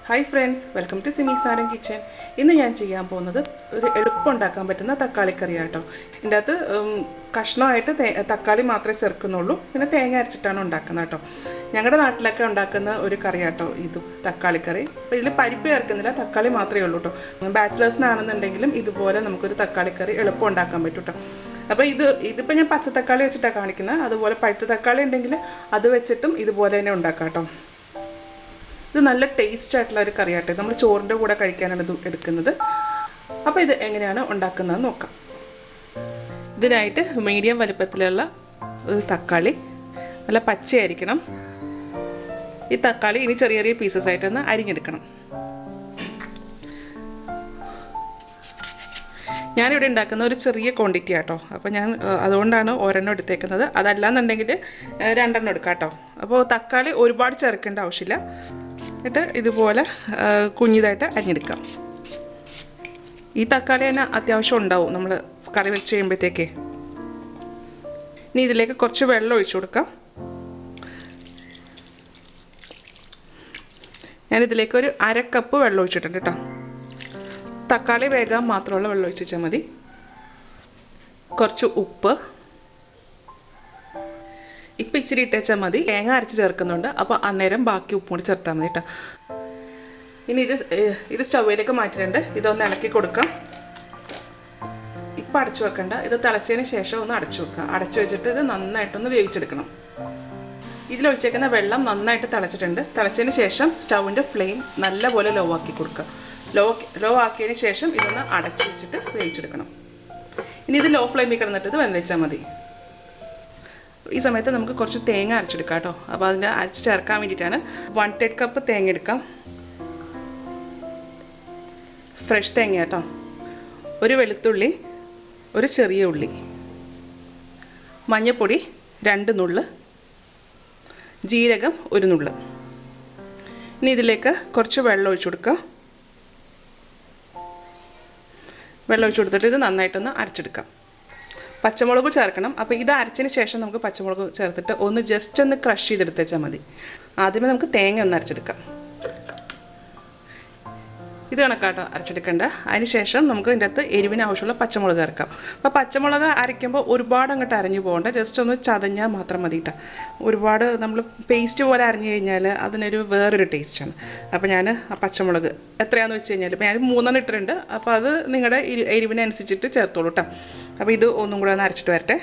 Hi friends, welcome to Simis kitchen. ഇന്ന് ഞാൻ ചെയ്യാൻ പോകുന്നത് ഒരു എളുപ്പം ഉണ്ടാക്കാൻ പറ്റുന്ന തക്കാളി കറിയാട്ടോ. ഇതിന്റെ അകത്ത് കഷ്ണമായിട്ട് തക്കാളി മാത്രമേ ചേർക്കുന്നുള്ളൂ. പിന്നെ തേങ്ങ അരച്ചിട്ടാണ് ഉണ്ടാക്കുന്നത് ട്ടോ. ഞങ്ങളുടെ നാട്ടിലൊക്കെ ഉണ്ടാക്കുന്ന ഒരു കറിയാട്ടോ ഇത് തക്കാളി കറി. അപ്പോൾ ഇതിൽ പരിപ്പ് ചേർക്കുന്നില്ല, തക്കാളി മാത്രമേ ഉള്ളൂ ട്ടോ. ബാച്ചിലേഴ്സിനാണെന്നുണ്ടെങ്കിലും ഇതുപോലെ നമുക്കൊരു തക്കാളി കറി എളുപ്പം ഉണ്ടാക്കാൻ പറ്റും ട്ടോ. അപ്പോൾ ഇതിപ്പോൾ ഞാൻ പച്ച തക്കാളി വെച്ചിട്ടാണ് കാണിക്കുന്നത്. അതുപോലെ പഴുത്ത തക്കാളി ഉണ്ടെങ്കിൽ അത് വെച്ചിട്ടും ഇതുപോലെ തന്നെ ഉണ്ടാക്കാം ട്ടോ. ഇത് നല്ല ടേസ്റ്റ് ആയിട്ടുള്ള ഒരു കറിയാട്ടെ. നമ്മൾ ചോറിൻ്റെ കൂടെ കഴിക്കാനാണ് ഇത് എടുക്കുന്നത്. അപ്പോൾ ഇത് എങ്ങനെയാണ് ഉണ്ടാക്കുന്നത് നോക്കാം. ഇതിനായിട്ട് മീഡിയം വലുപ്പത്തിലുള്ള ഒരു തക്കാളി, നല്ല പച്ചയായിരിക്കണം. ഈ തക്കാളി ഇനി ചെറിയ ചെറിയ പീസസ് ആയിട്ടൊന്ന് അരിഞ്ഞെടുക്കണം. ഞാനിവിടെ ഉണ്ടാക്കുന്ന ഒരു ചെറിയ ക്വാണ്ടിറ്റി ആട്ടോ. അപ്പോൾ ഞാൻ അതുകൊണ്ടാണ് ഒരെണ്ണം എടുത്തേക്കുന്നത്. അതല്ലാന്നുണ്ടെങ്കിൽ രണ്ടെണ്ണം എടുക്കാം കേട്ടോ. അപ്പോൾ തക്കാളി ഒരുപാട് ചേർക്കേണ്ട ആവശ്യമില്ല. എന്നിട്ട് ഇതുപോലെ കുഞ്ഞിതായിട്ട് അരിഞ്ഞെടുക്കാം. ഈ തക്കാളി തന്നെ അത്യാവശ്യം ഉണ്ടാവും നമ്മൾ കറി വെച്ച് കഴിയുമ്പോഴത്തേക്ക്. ഇനി ഇതിലേക്ക് കുറച്ച് വെള്ളം ഒഴിച്ചു കൊടുക്കാം. ഞാനിതിലേക്ക് ഒരു 1/2 കപ്പ് വെള്ളം ഒഴിച്ചിട്ടുണ്ട് കേട്ടോ. തക്കാളി വേഗം മാത്രമുള്ള വെള്ളം ഒഴിച്ച് വെച്ചാൽ മതി. കുറച്ച് ഉപ്പ്, ഇപ്പം ഇച്ചിരി ഇട്ടേച്ചാൽ മതി. തേങ്ങ അരച്ച് ചേർക്കുന്നുണ്ട്, അപ്പോൾ അന്നേരം ബാക്കി ഉപ്പും കൂടി ചേർത്താൽ മതി കേട്ടോ. ഇനി ഇത് സ്റ്റൗവിലേക്ക് മാറ്റിയിട്ടുണ്ട്. ഇതൊന്ന് ഇളക്കി കൊടുക്കാം. ഇപ്പം അടച്ചു വെക്കണ്ട, ഇത് തിളച്ചതിന് ശേഷം ഒന്ന് അടച്ചു വെക്കുക. അടച്ചു വെച്ചിട്ട് ഇത് നന്നായിട്ടൊന്ന് വേവിച്ചെടുക്കണം. ഇതിലൊഴിച്ചേക്കുന്ന വെള്ളം നന്നായിട്ട് തിളച്ചിട്ടുണ്ട്. തിളച്ചതിന് ശേഷം സ്റ്റൗവിൻ്റെ ഫ്ലെയിം നല്ലപോലെ ലോ ആക്കി കൊടുക്കുക. ലോ ആക്കിയതിന് ശേഷം ഇതൊന്ന് അടച്ചു വെച്ചിട്ട് വേവിച്ചെടുക്കണം. ഇനി ഇത് ലോ ഫ്ലെയിമിൽ കിടന്നിട്ട് ഇത് വെന്തിച്ചാൽ മതി. ഈ സമയത്ത് നമുക്ക് കുറച്ച് തേങ്ങ അരച്ചെടുക്കാം കേട്ടോ. അപ്പോൾ അതിൻ്റെ അരച്ച് ചേർക്കാൻ വേണ്ടിയിട്ടാണ് 1/3 കപ്പ് തേങ്ങ എടുക്കാം. ഫ്രഷ് തേങ്ങ കേട്ടോ. ഒരു വെളുത്തുള്ളി, ഒരു ചെറിയ ഉള്ളി, മഞ്ഞൾപ്പൊടി 2 നുള്ള്, ജീരകം 1 നുള്ള്. ഇനി ഇതിലേക്ക് കുറച്ച് വെള്ളം ഒഴിച്ചു കൊടുക്കുക. വെള്ളം ഒഴിച്ചു കൊടുത്തിട്ട് ഇത് നന്നായിട്ടൊന്ന് അരച്ചെടുക്കാം. പച്ചമുളക് ചേർക്കണം. അപ്പോൾ ഇത് അരച്ചതിന് ശേഷം നമുക്ക് പച്ചമുളക് ചേർത്തിട്ട് ഒന്ന് ജസ്റ്റ് ഒന്ന് ക്രഷ് ചെയ്തെടുത്തേച്ചാൽ മതി. ആദ്യമേ നമുക്ക് തേങ്ങ ഒന്ന് അരച്ചെടുക്കാം. ഇത് കണക്കാട്ടോ അരച്ചെടുക്കേണ്ട. അതിന് ശേഷം നമുക്ക് ഇതിൻ്റെ അകത്ത് എരിവിന് ആവശ്യമുള്ള പച്ചമുളക് ചേർക്കാം. അപ്പോൾ പച്ചമുളക് അരയ്ക്കുമ്പോൾ ഒരുപാട് അങ്ങോട്ട് അരഞ്ഞു പോകണ്ട, ജസ്റ്റ് ഒന്ന് ചതഞ്ഞാൽ മാത്രം മതി കേട്ടോ. ഒരുപാട് നമ്മൾ പേസ്റ്റ് പോലെ അരഞ്ഞു കഴിഞ്ഞാൽ അതിനൊരു വേറൊരു ടേസ്റ്റാണ്. അപ്പോൾ ഞാൻ ആ പച്ചമുളക് എത്രയാണെന്ന് വെച്ച് കഴിഞ്ഞാൽ ഇപ്പോൾ ഞാൻ 3 ഇട്ടിട്ടുണ്ട്. അപ്പോൾ അത് നിങ്ങളുടെ എരിവിനനുസരിച്ചിട്ട് ചേർത്തോളൂ കേട്ടോ. അപ്പോൾ ഇത് ഒന്നും കൂടെ ഒന്ന് അരച്ചിട്ട് വരട്ടെ.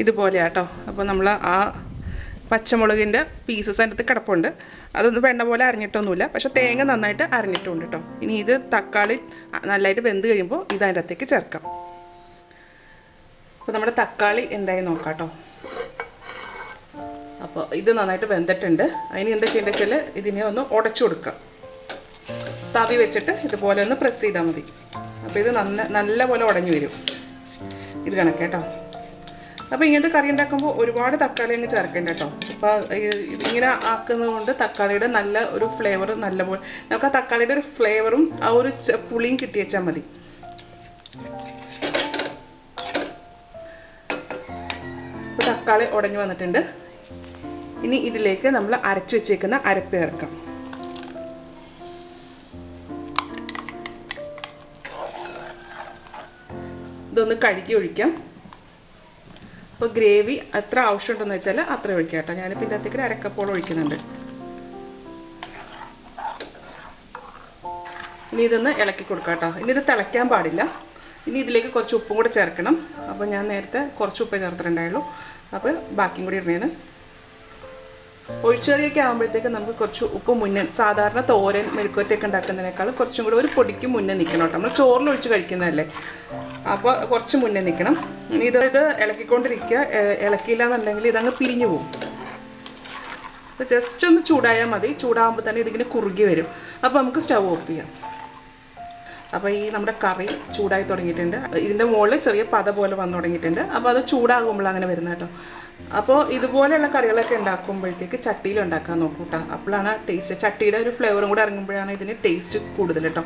ഇതുപോലെയാട്ടോ. അപ്പോൾ നമ്മൾ ആ പച്ചമുളകിൻ്റെ പീസസ് അതിൻ്റെ അടുത്ത് കിടപ്പുണ്ട്. അതൊന്നും വെണ്ണ പോലെ അരഞ്ഞിട്ടൊന്നുമില്ല, പക്ഷേ തേങ്ങ നന്നായിട്ട് അരഞ്ഞിട്ടുണ്ട് കേട്ടോ. ഇനി ഇത് തക്കാളി നല്ലതായിട്ട് വെന്ത് കഴിയുമ്പോൾ ഇത് അതിൻ്റെ അകത്തേക്ക് ചേർക്കാം. അപ്പോൾ നമ്മുടെ തക്കാളി എന്തായി നോക്കാം കേട്ടോ. അപ്പോൾ ഇത് നന്നായിട്ട് വെന്തിട്ടുണ്ട്. അതിന് എന്താ ചെയ്യേണ്ടത് വെച്ചാൽ ഇതിനെ ഒന്ന് ഉടച്ചു കൊടുക്കുക. തവി വെച്ചിട്ട് ഇതുപോലെ ഒന്ന് പ്രസ് ചെയ്താൽ മതി. അപ്പോൾ ഇത് നല്ലപോലെ ഉടഞ്ഞു വരും. ഇത് കണക്ക് കേട്ടോ. അപ്പോൾ ഇങ്ങനത്തെ കറി ഉണ്ടാക്കുമ്പോൾ ഒരുപാട് തക്കാളി അങ്ങ് ചേർക്കേണ്ട കേട്ടോ. അപ്പോൾ ഇങ്ങനെ ആക്കുന്നത് കൊണ്ട് തക്കാളിയുടെ നല്ല ഒരു ഫ്ലേവർ നല്ലപോലെ നമുക്ക് ആ തക്കാളിയുടെ ഒരു ഫ്ലേവറും ആ ഒരു പുളിയും കിട്ടിയേച്ചാൽ മതി. അപ്പോൾ തക്കാളി ഉടഞ്ഞു വന്നിട്ടുണ്ട്. ഇനി ഇതിലേക്ക് നമ്മൾ അരച്ചു വെച്ചേക്കുന്ന അരപ്പ് ചേർക്കാം. ഇതൊന്ന് കഴുകി ഒഴിക്കാം. അപ്പോൾ ഗ്രേവി എത്ര ആവശ്യമുണ്ടെന്ന് വെച്ചാൽ അത്ര ഒഴിക്കാം കേട്ടോ. ഞാനിപ്പോൾ ഇതിൻ്റെ അകത്തേക്ക് 1/2 കപ്പോളം ഒഴിക്കുന്നുണ്ട്. ഇനി ഇതൊന്ന് ഇളക്കി കൊടുക്കാം കേട്ടോ. ഇനി ഇത് തിളയ്ക്കാൻ പാടില്ല. ഇനി ഇതിലേക്ക് കുറച്ച് ഉപ്പും കൂടെ ചേർക്കണം. അപ്പോൾ ഞാൻ നേരത്തെ കുറച്ച് ഉപ്പേ ചേർത്തിട്ടുണ്ടായുള്ളൂ. അപ്പോൾ ബാക്കിയും കൂടി ഇടണേന്. ഒഴിച്ചുകറിയൊക്കെ ആകുമ്പോഴത്തേക്ക് നമുക്ക് കുറച്ച് ഉപ്പ് മുന്നേ, സാധാരണ തോരൻ മെഴുക്കുവരട്ടിയൊക്കെ ഉണ്ടാക്കുന്നതിനേക്കാൾ കുറച്ചും കൂടെ ഒരു പൊടിക്ക് മുന്നേ നിൽക്കണം കേട്ടോ. നമ്മൾ ചോറിൽ ഒഴിച്ച് കഴിക്കുന്നതല്ലേ, അപ്പോൾ കുറച്ച് മുന്നേ നിൽക്കണം. ഇത് ഇളക്കിക്കൊണ്ടിരിക്കുക. ഇളക്കിയില്ല എന്നുണ്ടെങ്കിൽ ഇതങ്ങ് പിരിഞ്ഞു പോകും. അപ്പോൾ ജസ്റ്റ് ഒന്ന് ചൂടായാൽ മതി. ചൂടാകുമ്പോൾ തന്നെ ഇതിങ്ങനെ കുറുകി വരും. അപ്പോൾ നമുക്ക് സ്റ്റൗ ഓഫ് ചെയ്യാം. അപ്പോൾ ഈ നമ്മുടെ കറി ചൂടായി തുടങ്ങിയിട്ടുണ്ട്. ഇതിൻ്റെ മുകളിൽ ചെറിയ പത പോലെ വന്നു തുടങ്ങിയിട്ടുണ്ട്. അപ്പോൾ അത് ചൂടാകുമ്പോൾ അങ്ങനെ വരുന്നത് കേട്ടോ. അപ്പോൾ ഇതുപോലെയുള്ള കറികളൊക്കെ ഉണ്ടാക്കുമ്പോഴത്തേക്ക് ചട്ടിയിൽ ഉണ്ടാക്കാൻ നോക്കൂ കേട്ടോ. അപ്പോഴാണ് ടേസ്റ്റ്, ചട്ടിയുടെ ഒരു ഫ്ലേവറും കൂടെ ഇറങ്ങുമ്പോഴാണ് ഇതിന് ടേസ്റ്റ് കൂടുതൽ കേട്ടോ.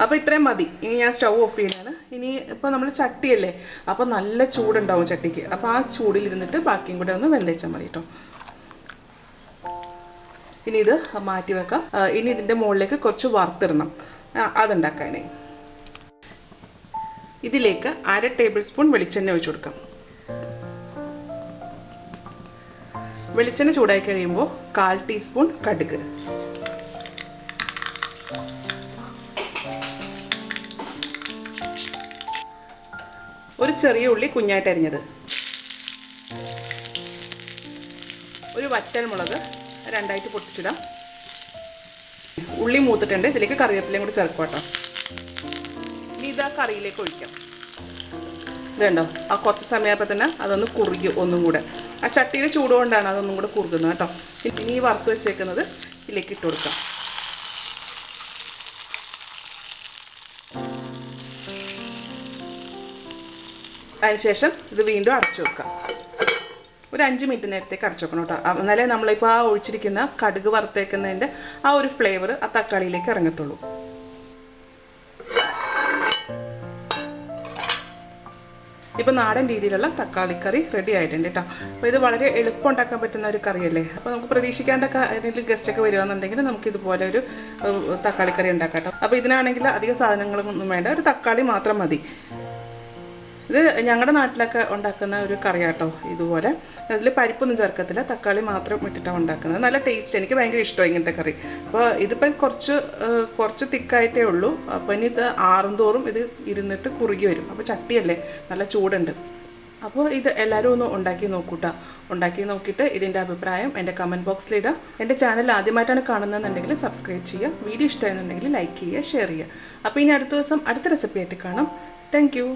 അപ്പോൾ ഇത്രയും മതി. ഇനി ഞാൻ സ്റ്റൗ ഓഫ് ചെയ്യണതാണ്. ഇനി ഇപ്പോൾ നമ്മൾ ചട്ടിയല്ലേ, അപ്പോൾ നല്ല ചൂടുണ്ടാവും ചട്ടിക്ക്. അപ്പോൾ ആ ചൂടിലിരുന്നിട്ട് ബാക്കിയും കൂടെ ഒന്ന് വെന്തേച്ചാൽ മതി കേട്ടോ. ഇനി ഇത് മാറ്റി വെക്കാം. ഇനി ഇതിൻ്റെ മുകളിലേക്ക് കുറച്ച് വറുത്തിടണം, അതുണ്ടാക്കാനേ. ഇതിലേക്ക് 1/2 ടേബിൾ സ്പൂൺ വെളിച്ചെണ്ണ ഒഴിച്ചു കൊടുക്കാം. വെളിച്ചെണ്ണ ചൂടായി കഴിയുമ്പോൾ 1/4 ടീസ്പൂൺ കടുക്, ഒരു ചെറിയ ഉള്ളി കുഞ്ഞായിട്ട് അരിഞ്ഞത്, ഒരു വറ്റൽ മുളക് 2ആയിട്ട് പൊട്ടിച്ചിടാം. ഉള്ളി മൂത്തിട്ടുണ്ട്. ഇതിലേക്ക് കറിവേപ്പിലയും കൂടി ചേർക്കാം കേട്ടോ. ഇനി ഇത് ആ കറിയിലേക്ക് ഒഴിക്കാം. ഇതുണ്ടോ, ആ കുറച്ച് സമയപ്പോൾ തന്നെ അതൊന്ന് കുറുകും ഒന്നും കൂടെ. ആ ചട്ടിയുടെ ചൂട് കൊണ്ടാണ് അതൊന്നും കൂടെ കുറുകുന്നത് കേട്ടോ. ഇനി ഈ വറുത്ത് വെച്ചേക്കുന്നത് ഇതിലേക്ക് ഇട്ട് കൊടുക്കാം. അതിനുശേഷം ഇത് വീണ്ടും അടച്ചു വെക്കാം. ഒരു 5 മിനിറ്റ് നേരത്തേക്ക് അടച്ചു വെക്കണം കേട്ടോ. എന്നാലേ നമ്മളിപ്പോൾ ആ ഒഴിച്ചിരിക്കുന്ന കടുക് വറുത്തേക്കുന്നതിൻ്റെ ആ ഒരു ഫ്ലേവർ ആ തക്കാളിയിലേക്ക് ഇറങ്ങത്തുള്ളൂ. ഇപ്പോൾ നാടൻ രീതിയിലുള്ള തക്കാളിക്കറി റെഡി ആയിട്ടുണ്ട് കേട്ടോ. അപ്പോൾ ഇത് വളരെ എളുപ്പം ഉണ്ടാക്കാൻ പറ്റുന്ന ഒരു കറിയല്ലേ. അപ്പോൾ നമുക്ക് പ്രതീക്ഷിക്കാണ്ടൊക്കെ ഏതെങ്കിലും ഗസ്റ്റൊക്കെ വരികയാണെന്നുണ്ടെങ്കിൽ നമുക്ക് ഇതുപോലെ ഒരു തക്കാളിക്കറി ഉണ്ടാക്കാം കേട്ടോ. അപ്പോൾ ഇതിനാണെങ്കിൽ അധികം സാധനങ്ങളൊന്നും വേണ്ട, ഒരു തക്കാളി മാത്രം മതി. ഇത് ഞങ്ങളുടെ നാട്ടിലൊക്കെ ഉണ്ടാക്കുന്ന ഒരു കറിയാട്ടോ. ഇതുപോലെ അതിൽ പരിപ്പൊന്നും ചേർക്കത്തില്ല, തക്കാളി മാത്രം ഇട്ടിട്ടാണ് ഉണ്ടാക്കുന്നത്. നല്ല ടേസ്റ്റ്, എനിക്ക് ഭയങ്കര ഇഷ്ടമാണ് ഇങ്ങനത്തെ കറി. അപ്പോൾ ഇതിപ്പോൾ കുറച്ച് തിക്കായിട്ടേ ഉള്ളൂ. അപ്പോൾ ഇനി ഇത് ആറുംതോറും ഇത് ഇരുന്നിട്ട് കുറുകി വരും. അപ്പോൾ ചട്ടിയല്ലേ, നല്ല ചൂടുണ്ട്. അപ്പോൾ ഇത് എല്ലാവരും ഒന്ന് ഉണ്ടാക്കി നോക്കൂട്ടോ. ഉണ്ടാക്കി നോക്കിയിട്ട് ഇതിൻ്റെ അഭിപ്രായം എൻ്റെ കമൻറ്റ് ബോക്സിലിടുക. എൻ്റെ ചാനൽ ആദ്യമായിട്ടാണ് കാണുന്നതെന്നുണ്ടെങ്കിൽ സബ്സ്ക്രൈബ് ചെയ്യുക. വീഡിയോ ഇഷ്ടമായെന്നുണ്ടെങ്കിൽ ലൈക്ക് ചെയ്യുക, ഷെയർ ചെയ്യുക. അപ്പോൾ ഇനി അടുത്ത ദിവസം അടുത്ത റെസിപ്പി ആയിട്ട് കാണാം. Thank you.